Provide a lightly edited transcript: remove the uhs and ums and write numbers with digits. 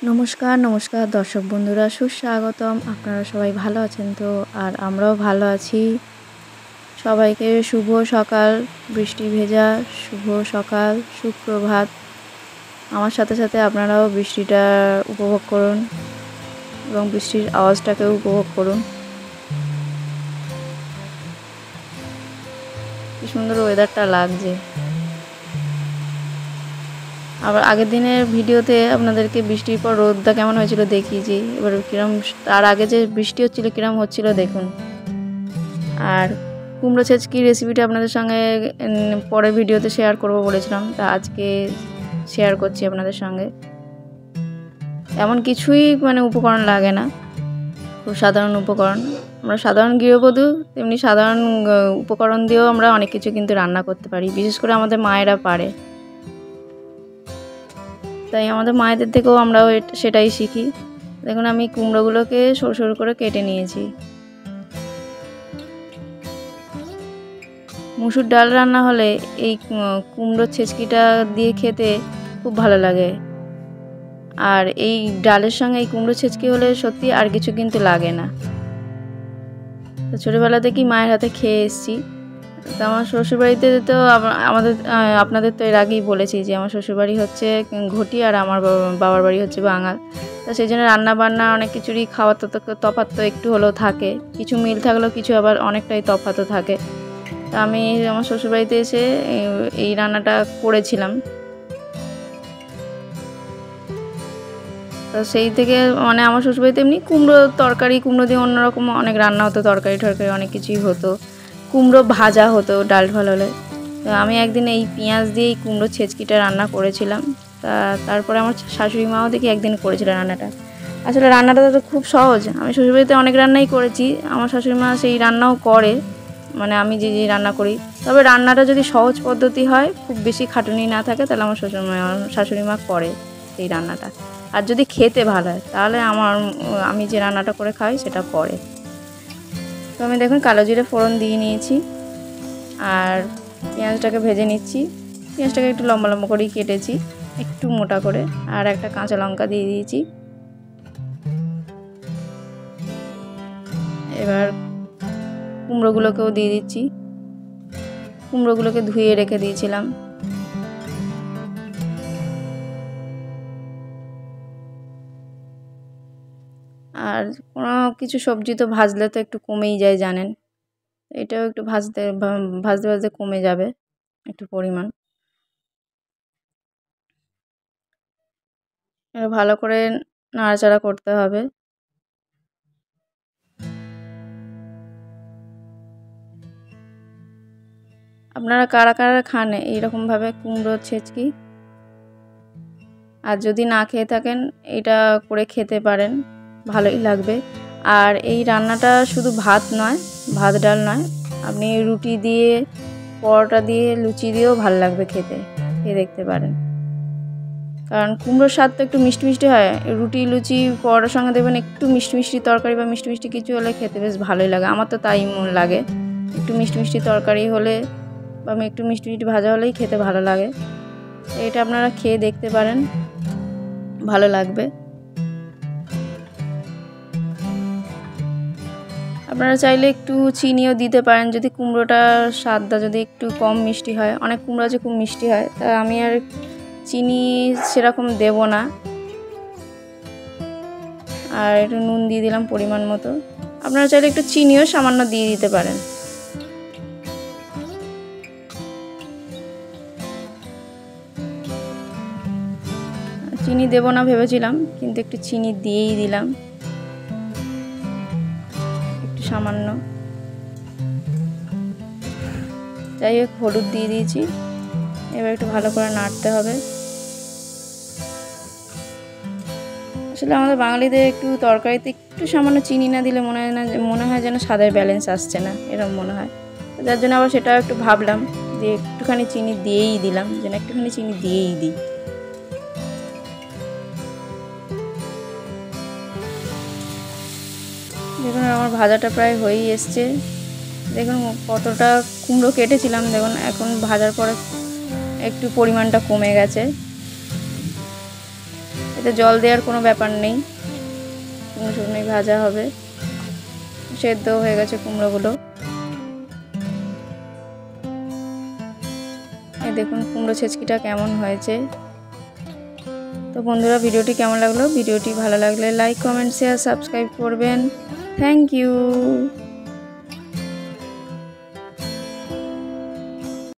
নমস্কার নমস্কার দর্শক বন্ধুরা, সুস্বাগতম। আপনারা সবাই ভালো আছেন তো? আর আমরাও ভালো আছি। সবাইকে শুভ সকাল, বৃষ্টি ভেজা শুভ সকাল, সুপ্রভাত। আমার সাথে সাথে আপনারাও বৃষ্টিটা উপভোগ করুন এবং বৃষ্টির আওয়াজটাকেও উপভোগ করুন। কি সুন্দর ওয়েদারটা লাগছে। আবার আগের দিনের ভিডিওতে আপনাদেরকে বৃষ্টির পর রোদটা কেমন হয়েছিল দেখিয়েছি। এবার কিরম, তার আগে যে বৃষ্টি হচ্ছিল কিরম হচ্ছিল দেখুন। আর কুমড়ো ছেচকি রেসিপিটা আপনাদের সঙ্গে পরের ভিডিওতে শেয়ার করব বলেছিলাম, তা আজকে শেয়ার করছি আপনাদের সঙ্গে। এমন কিছুই উপকরণ লাগে না, খুব সাধারণ উপকরণ। আমরা সাধারণ গৃহবধূ, তেমনি সাধারণ উপকরণ দিয়েও আমরা অনেক কিছু কিন্তু রান্না করতে পারি, বিশেষ করে আমাদের মায়েরা পারে। তাই আমাদের মায়েদের থেকেও আমরাও সেটাই শিখি। দেখুন, আমি কুমড়োগুলোকে সরু সরু করে কেটে নিয়েছি। মুসুর ডাল রান্না হলে এই কুমড়োর ছেচকিটা দিয়ে খেতে খুব ভালো লাগে। আর এই ডালের সঙ্গে এই কুমড়ো ছেচকি হলে সত্যি আর কিছু কিন্তু লাগে না। তো ছোটোবেলা থেকেই মায়ের হাতে খেয়ে এসেছি। তো আমার শ্বশুরবাড়িতে তো আপনাদের তো এর আগেই বলেছি যে আমার শ্বশুরবাড়ি হচ্ছে ঘটি আর আমার বাবার বাড়ি হচ্ছে বাঙাল। তো সেই জন্য রান্না বান্না অনেক কিছুরই খাওয়ার তফাৎ তো একটু হলেও থাকে, কিছু মিল থাকলেও কিছু আবার অনেকটাই তফাৎও থাকে। তা আমি আমার শ্বশুরবাড়িতে এসে এই রান্নাটা করেছিলাম। তো সেই থেকে আমার শ্বশুরবাড়িতে এমনি কুমড়ো দিয়ে অন্যরকম অনেক রান্না হতো, তরকারি অনেক কিছুই হতো। কুমড়ো ভাজা হতো ডাল ঢাল হলে। তো আমি একদিন এই পেঁয়াজ দিয়ে এই কুমড়ো ছেচকিটা রান্না করেছিলাম। তারপরে আমার শাশুড়ি মাও দেখি একদিন করেছিল রান্নাটা। আসলে রান্নাটা তো খুব সহজ। আমি শ্বশুরবাড়িতে অনেক রান্নাই করেছি, আমার শাশুড়ি মা সেই রান্নাও করে, আমি যে রান্না করি। তবে রান্নাটা যদি সহজ পদ্ধতি হয়, খুব বেশি খাটুনি না থাকে, তাহলে আমার শাশুড়ি মা করে এই রান্নাটা। আর যদি খেতে ভালো হয় তাহলে আমি যে রান্নাটা করে খাই সেটা করে। তো আমি দেখুন কালো জিরে ফোড়ন দিয়ে নিয়েছি আর পেঁয়াজটাকে ভেজে নিচ্ছি। পেঁয়াজটাকে একটু লম্বা লম্বা করেই কেটেছি, একটু মোটা করে। আর একটা কাঁচা লঙ্কা দিয়ে দিয়েছি। এবার কুমড়োগুলোকেও দিয়ে দিচ্ছি। কুমড়োগুলোকে ধুয়ে রেখে দিয়েছিলাম। আর কোনো কিছু সবজি তো ভাজলে তো একটু কমেই যায় জানেন, এটাও একটু ভাজতে ভাজতে কমে যাবে একটু পরিমাণ। ভালো করে নাড়াচাড়া করতে হবে। আপনারা কারা কারা খান এইরকমভাবে কুমড়ো ছেচকি? আর যদি না খেয়ে থাকেন, এটা করে খেতে পারেন, ভালোই লাগবে। আর এই রান্নাটা শুধু ভাত ডাল নয়, আপনি রুটি দিয়ে, পরোটা দিয়ে, লুচি দিয়েও ভালো লাগবে খেতে, খেয়ে দেখতে পারেন। কারণ কুমড়োর স্বাদ তো একটু মিষ্টি মিষ্টি হয়। রুটি লুচি পরোটার সঙ্গে দেখবেন একটু মিষ্টি মিষ্টি তরকারি বা মিষ্টি মিষ্টি কিছু হলে খেতে বেশ ভালোই লাগে। আমার তো তাই লাগে, একটু মিষ্টি মিষ্টি তরকারি হলে বা একটু মিষ্টি মিষ্টি ভাজা হলেই খেতে ভালো লাগে। এটা আপনারা খেয়ে দেখতে পারেন, ভালো লাগবে। আপনারা চাইলে একটু চিনিও দিতে পারেন যদি কুমড়োটার স্বাদটা যদি একটু কম মিষ্টি হয়। অনেক কুমড়ো আছে খুব মিষ্টি হয়, তা আমি আর চিনি সেরকম দেব না। আর একটু নুন দিয়ে দিলাম পরিমাণ মতো। আপনারা চাইলে একটু চিনিও সামান্য দিয়ে দিতে পারেন। চিনি দেব না ভেবেছিলাম, কিন্তু একটু চিনি দিয়েই দিলাম, একটু সামান্য। যাই হোক, হলুদ দিয়ে দিয়েছি। এবার একটু ভালো করে নাড়তে হবে। আসলে আমাদের বাঙালিদের একটু তরকারিতে একটু সামান্য চিনি না দিলে মনে হয় যেন স্বাদের ব্যালেন্স আসছে না, এরকম মনে হয়। যার জন্য আবার সেটাও একটু ভাবলাম যে একটুখানি চিনি দিয়েই দিলাম, যেন একটুখানি চিনি দিয়েই দিই। দেখুন আমার ভাজাটা প্রায় হয়েই এসছে। দেখুন কতটা কুমড়ো কেটেছিলাম, দেখুন এখন ভাজার পরে একটু পরিমাণটা কমে গেছে। এতে এতে জল দেওয়ার কোনো ব্যাপার নেই, শুকনো শুকনোই ভাজা হবে। সেদ্ধ হয়ে গেছে কুমড়োগুলো। এই দেখুন কুমড়ো ছেচকিটা কেমন হয়েছে। তো বন্ধুরা, ভিডিওটি কেমন লাগলো? ভিডিওটি ভালো লাগলে লাইক, কমেন্ট, শেয়ার, সাবস্ক্রাইব করবেন। Thank you.